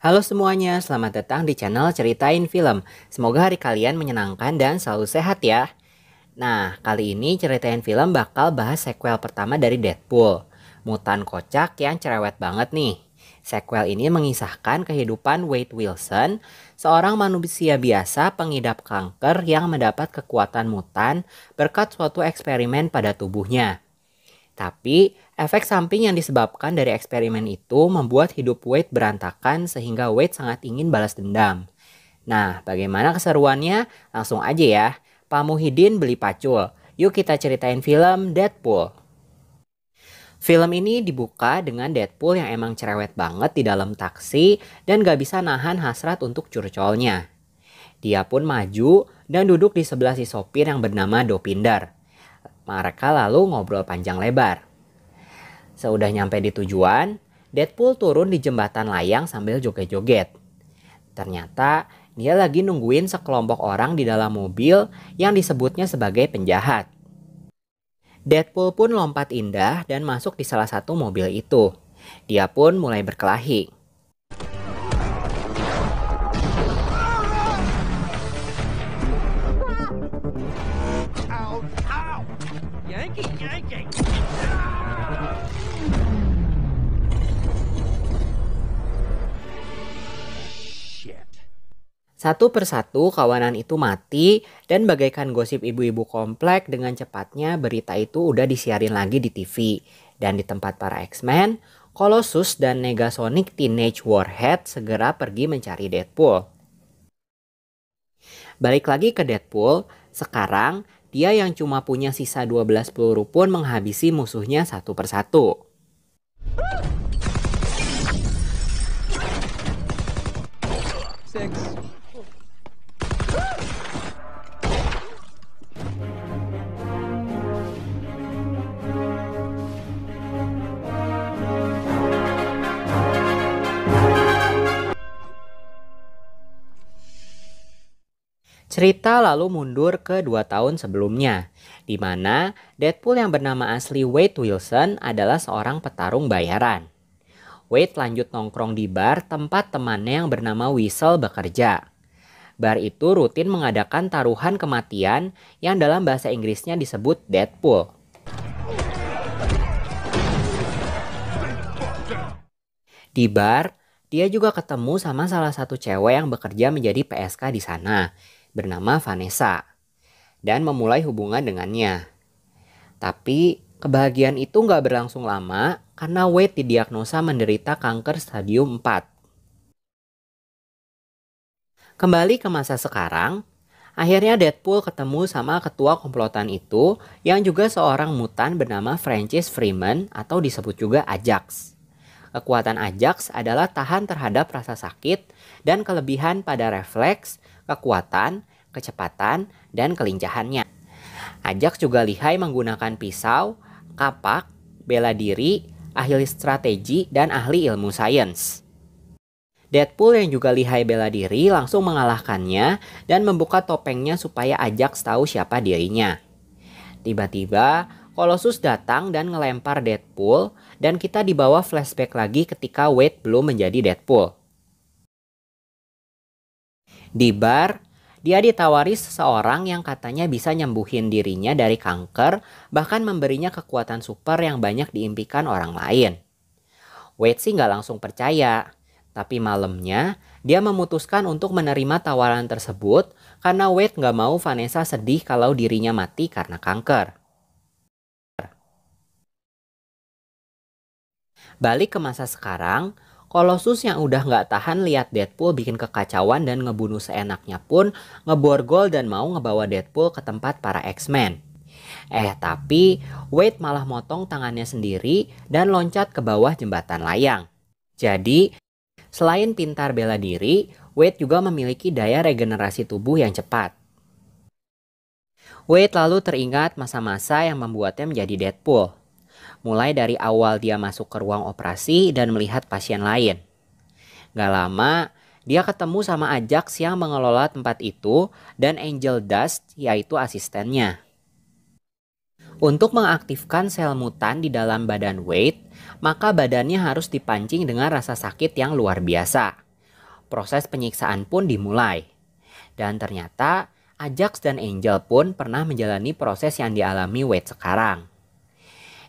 Halo semuanya, selamat datang di channel Ceritain Film. Semoga hari kalian menyenangkan dan selalu sehat ya. Nah, kali ini Ceritain Film bakal bahas sequel pertama dari Deadpool. Mutan kocak yang cerewet banget nih. Sequel ini mengisahkan kehidupan Wade Wilson, seorang manusia biasa pengidap kanker yang mendapat kekuatan mutan berkat suatu eksperimen pada tubuhnya. Tapi, efek samping yang disebabkan dari eksperimen itu membuat hidup Wade berantakan sehingga Wade sangat ingin balas dendam. Nah, bagaimana keseruannya? Langsung aja ya. Pak Muhyiddin beli pacul. Yuk kita ceritain film Deadpool. Film ini dibuka dengan Deadpool yang emang cerewet banget di dalam taksi dan gak bisa nahan hasrat untuk curcolnya. Dia pun maju dan duduk di sebelah si sopir yang bernama Dopinder. Mereka lalu ngobrol panjang lebar. Sesudah nyampe di tujuan, Deadpool turun di jembatan layang sambil joget-joget. Ternyata dia lagi nungguin sekelompok orang di dalam mobil yang disebutnya sebagai penjahat. Deadpool pun lompat indah dan masuk di salah satu mobil itu. Dia pun mulai berkelahi. Satu persatu kawanan itu mati dan bagaikan gosip ibu-ibu komplek dengan cepatnya berita itu udah disiarin lagi di TV. Dan di tempat para X-Men, Colossus dan Negasonic Teenage Warhead segera pergi mencari Deadpool. Balik lagi ke Deadpool, sekarang dia yang cuma punya sisa 12 peluru pun menghabisi musuhnya satu persatu. Cerita lalu mundur ke 2 tahun sebelumnya, di mana Deadpool yang bernama asli Wade Wilson adalah seorang petarung bayaran. Wade lanjut nongkrong di bar tempat temannya yang bernama Whistle bekerja. Bar itu rutin mengadakan taruhan kematian yang dalam bahasa Inggrisnya disebut Deadpool. Di bar, dia juga ketemu sama salah satu cewek yang bekerja menjadi PSK di sana, bernama Vanessa, dan memulai hubungan dengannya. Tapi kebahagiaan itu nggak berlangsung lama karena Wade didiagnosa menderita kanker stadium 4. Kembali ke masa sekarang, akhirnya Deadpool ketemu sama ketua komplotan itu yang juga seorang mutan bernama Francis Freeman atau disebut juga Ajax. Kekuatan Ajax adalah tahan terhadap rasa sakit dan kelebihan pada refleks, kekuatan, kecepatan, dan kelincahannya. Ajax juga lihai menggunakan pisau, kapak, bela diri, ahli strategi, dan ahli ilmu sains. Deadpool yang juga lihai bela diri langsung mengalahkannya dan membuka topengnya supaya Ajax tahu siapa dirinya. Tiba-tiba, Colossus datang dan ngelempar Deadpool dan kita dibawa flashback lagi ketika Wade belum menjadi Deadpool. Di bar, dia ditawari seseorang yang katanya bisa nyembuhin dirinya dari kanker, bahkan memberinya kekuatan super yang banyak diimpikan orang lain. Wade sih nggak langsung percaya, tapi malamnya dia memutuskan untuk menerima tawaran tersebut karena Wade nggak mau Vanessa sedih kalau dirinya mati karena kanker. Balik ke masa sekarang, Colossus yang udah nggak tahan lihat Deadpool bikin kekacauan dan ngebunuh seenaknya pun ngeborgol dan mau ngebawa Deadpool ke tempat para X-Men. Tapi Wade malah motong tangannya sendiri dan loncat ke bawah jembatan layang. Jadi, selain pintar bela diri, Wade juga memiliki daya regenerasi tubuh yang cepat. Wade lalu teringat masa-masa yang membuatnya menjadi Deadpool. Mulai dari awal dia masuk ke ruang operasi dan melihat pasien lain. Gak lama, dia ketemu sama Ajax yang mengelola tempat itu dan Angel Dust yaitu asistennya. Untuk mengaktifkan sel mutan di dalam badan Wade, maka badannya harus dipancing dengan rasa sakit yang luar biasa. proses penyiksaan pun dimulai. Dan ternyata Ajax dan Angel pun pernah menjalani proses yang dialami Wade sekarang.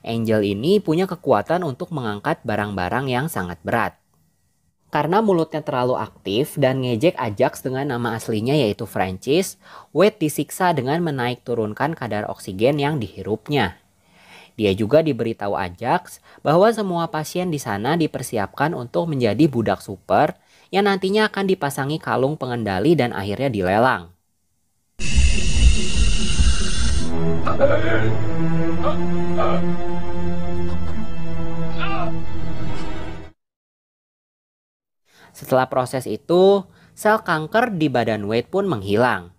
Angel ini punya kekuatan untuk mengangkat barang-barang yang sangat berat. Karena mulutnya terlalu aktif dan ngejek Ajax dengan nama aslinya yaitu Francis, Wade disiksa dengan menaik turunkan kadar oksigen yang dihirupnya. Dia juga diberitahu Ajax bahwa semua pasien di sana dipersiapkan untuk menjadi budak super yang nantinya akan dipasangi kalung pengendali dan akhirnya dilelang. Setelah proses itu, sel kanker di badan Wade pun menghilang.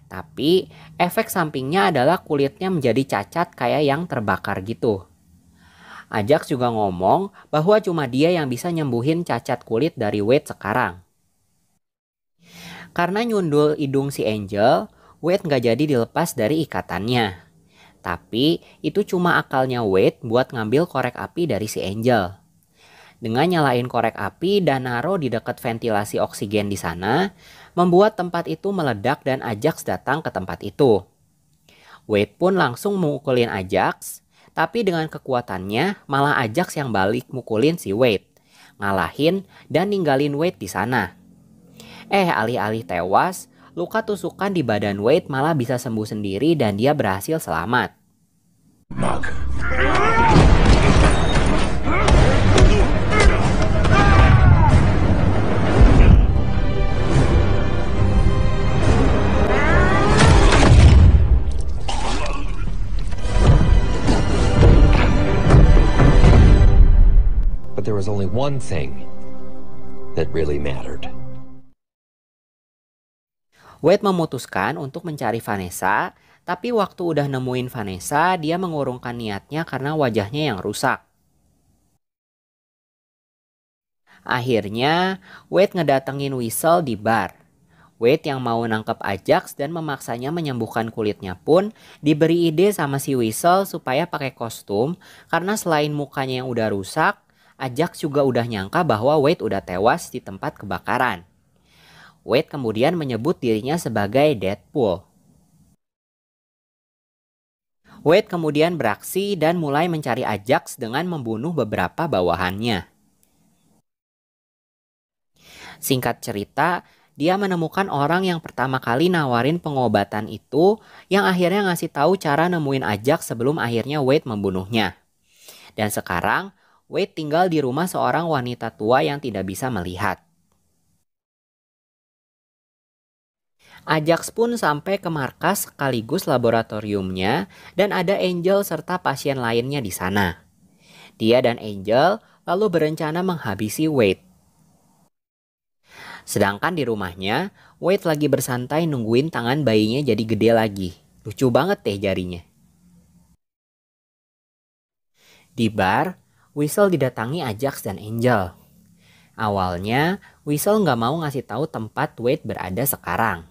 Tapi efek sampingnya adalah kulitnya menjadi cacat kayak yang terbakar gitu. Ajax juga ngomong bahwa cuma dia yang bisa nyembuhin cacat kulit dari Wade sekarang. Karena nyundul hidung si Angel, Wade nggak jadi dilepas dari ikatannya. Tapi itu cuma akalnya Wade buat ngambil korek api dari si Angel. Dengan nyalain korek api dan naruh di dekat ventilasi oksigen di sana, membuat tempat itu meledak dan Ajax datang ke tempat itu. Wade pun langsung mukulin Ajax, tapi dengan kekuatannya malah Ajax yang balik mukulin si Wade, ngalahin dan ninggalin Wade di sana. Alih-alih tewas, luka tusukan di badan Wade malah bisa sembuh sendiri dan dia berhasil selamat. Mug. But there was only one thing that really mattered. Wade memutuskan untuk mencari Vanessa, tapi waktu udah nemuin Vanessa, dia mengurungkan niatnya karena wajahnya yang rusak. Akhirnya, Wade ngedatengin Whistle di bar. Wade yang mau nangkep Ajax dan memaksanya menyembuhkan kulitnya pun diberi ide sama si Whistle supaya pakai kostum, karena selain mukanya yang udah rusak, Ajax juga udah nyangka bahwa Wade udah tewas di tempat kebakaran. Wade kemudian menyebut dirinya sebagai Deadpool. Wade kemudian beraksi dan mulai mencari Ajax dengan membunuh beberapa bawahannya. Singkat cerita, dia menemukan orang yang pertama kali nawarin pengobatan itu yang akhirnya ngasih tahu cara nemuin Ajax sebelum akhirnya Wade membunuhnya. Dan sekarang, Wade tinggal di rumah seorang wanita tua yang tidak bisa melihat. Ajax pun sampai ke markas sekaligus laboratoriumnya dan ada Angel serta pasien lainnya di sana. Dia dan Angel lalu berencana menghabisi Wade. Sedangkan di rumahnya, Wade lagi bersantai nungguin tangan bayinya jadi gede lagi. Lucu banget deh jarinya. Di bar, Whistle didatangi Ajax dan Angel. Awalnya, Whistle nggak mau ngasih tahu tempat Wade berada sekarang.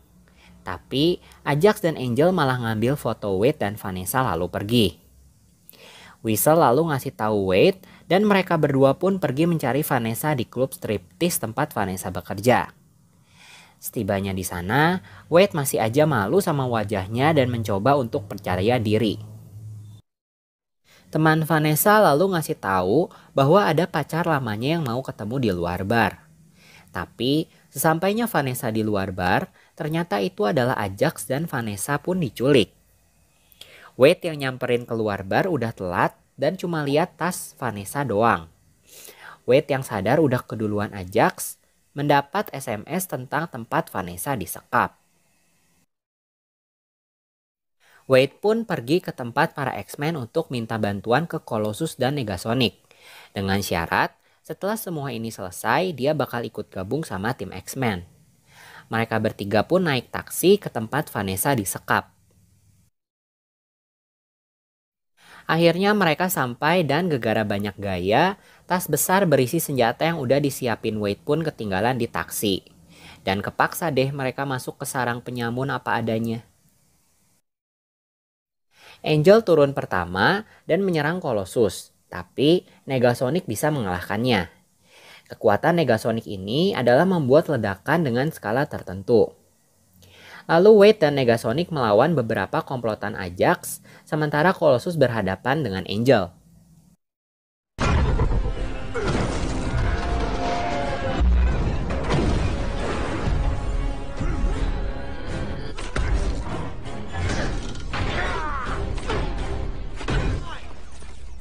Tapi Ajax dan Angel malah ngambil foto Wade dan Vanessa lalu pergi. Whistle lalu ngasih tahu Wade dan mereka berdua pun pergi mencari Vanessa di klub striptease tempat Vanessa bekerja. Setibanya di sana, Wade masih aja malu sama wajahnya dan mencoba untuk percaya diri. Teman Vanessa lalu ngasih tahu bahwa ada pacar lamanya yang mau ketemu di luar bar. Tapi sesampainya Vanessa di luar bar, ternyata itu adalah Ajax dan Vanessa pun diculik. Wade yang nyamperin keluar bar udah telat dan cuma lihat tas Vanessa doang. Wade yang sadar udah keduluan Ajax, mendapat SMS tentang tempat Vanessa disekap. Wade pun pergi ke tempat para X-Men untuk minta bantuan ke Colossus dan Negasonic. Dengan syarat, setelah semua ini selesai, dia bakal ikut gabung sama tim X-Men. Mereka bertiga pun naik taksi ke tempat Vanessa disekap. Akhirnya mereka sampai dan gegara banyak gaya, tas besar berisi senjata yang udah disiapin Wade pun ketinggalan di taksi. Dan kepaksa deh mereka masuk ke sarang penyamun apa adanya. Angel turun pertama dan menyerang Colossus, tapi Negasonic bisa mengalahkannya. Kekuatan Negasonic ini adalah membuat ledakan dengan skala tertentu. Lalu Wade dan Negasonic melawan beberapa komplotan Ajax, sementara Colossus berhadapan dengan Angel.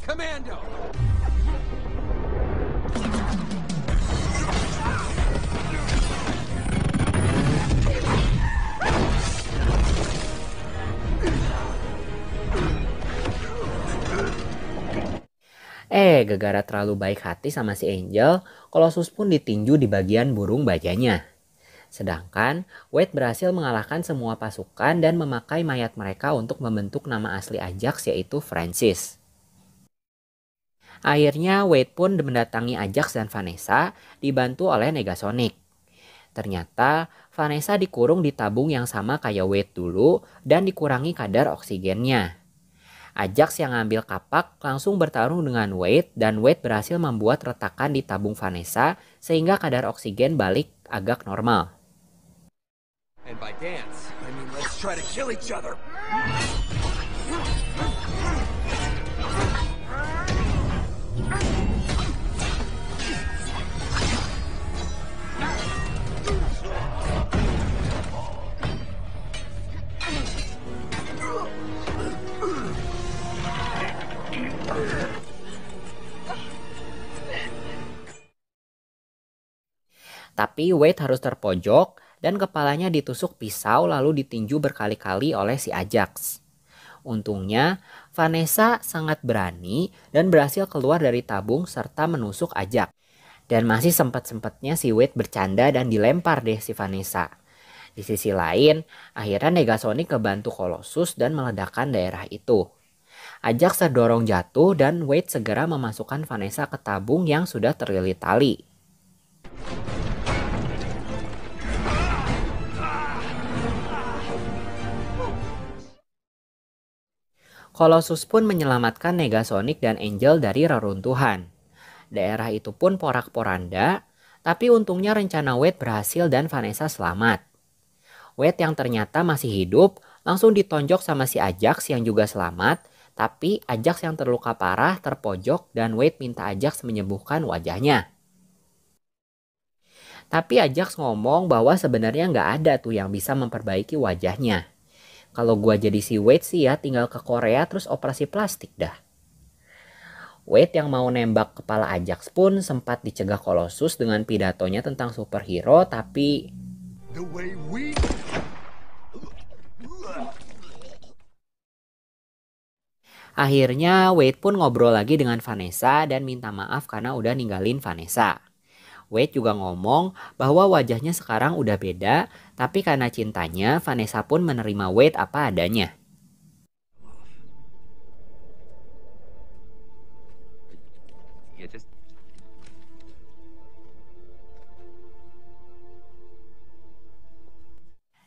Commando! Gara-gara terlalu baik hati sama si Angel, Colossus pun ditinju di bagian burung bajanya. Sedangkan Wade berhasil mengalahkan semua pasukan dan memakai mayat mereka untuk membentuk nama asli Ajax, yaitu Francis. Akhirnya Wade pun mendatangi Ajax dan Vanessa dibantu oleh Negasonic. Ternyata Vanessa dikurung di tabung yang sama kayak Wade dulu dan dikurangi kadar oksigennya. Ajax yang ngambil kapak langsung bertarung dengan Wade dan Wade berhasil membuat retakan di tabung Vanessa sehingga kadar oksigen balik agak normal. And by dance, I mean let's try to kill each other. Tapi Wade harus terpojok dan kepalanya ditusuk pisau lalu ditinju berkali-kali oleh si Ajax. Untungnya Vanessa sangat berani dan berhasil keluar dari tabung serta menusuk Ajax. Dan masih sempat-sempatnya si Wade bercanda dan dilempar deh si Vanessa. Di sisi lain, akhirnya Negasonic kebantu Colossus dan meledakkan daerah itu. Ajax terdorong jatuh dan Wade segera memasukkan Vanessa ke tabung yang sudah terlilit tali. Colossus pun menyelamatkan Negasonic dan Angel dari reruntuhan. Daerah itu pun porak-poranda, tapi untungnya rencana Wade berhasil dan Vanessa selamat. Wade yang ternyata masih hidup langsung ditonjok sama si Ajax yang juga selamat, tapi Ajax yang terluka parah terpojok dan Wade minta Ajax menyembuhkan wajahnya. Tapi Ajax ngomong bahwa sebenarnya nggak ada tuh yang bisa memperbaiki wajahnya. Kalau gua jadi si Wade sih ya tinggal ke Korea terus operasi plastik dah. Wade yang mau nembak kepala Ajax pun sempat dicegah Colossus dengan pidatonya tentang superhero, tapi akhirnya Wade pun ngobrol lagi dengan Vanessa dan minta maaf karena udah ninggalin Vanessa. Wade juga ngomong bahwa wajahnya sekarang udah beda, tapi karena cintanya, Vanessa pun menerima Wade apa adanya.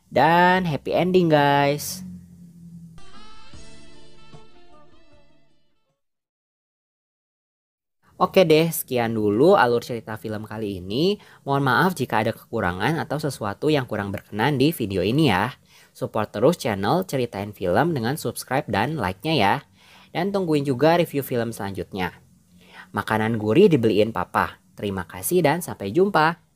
Dan happy ending guys. Oke deh, sekian dulu alur cerita film kali ini. Mohon maaf jika ada kekurangan atau sesuatu yang kurang berkenan di video ini ya. Support terus channel Ceritain Film dengan subscribe dan like-nya ya. Dan tungguin juga review film selanjutnya. Makanan gurih dibeliin papa. Terima kasih dan sampai jumpa.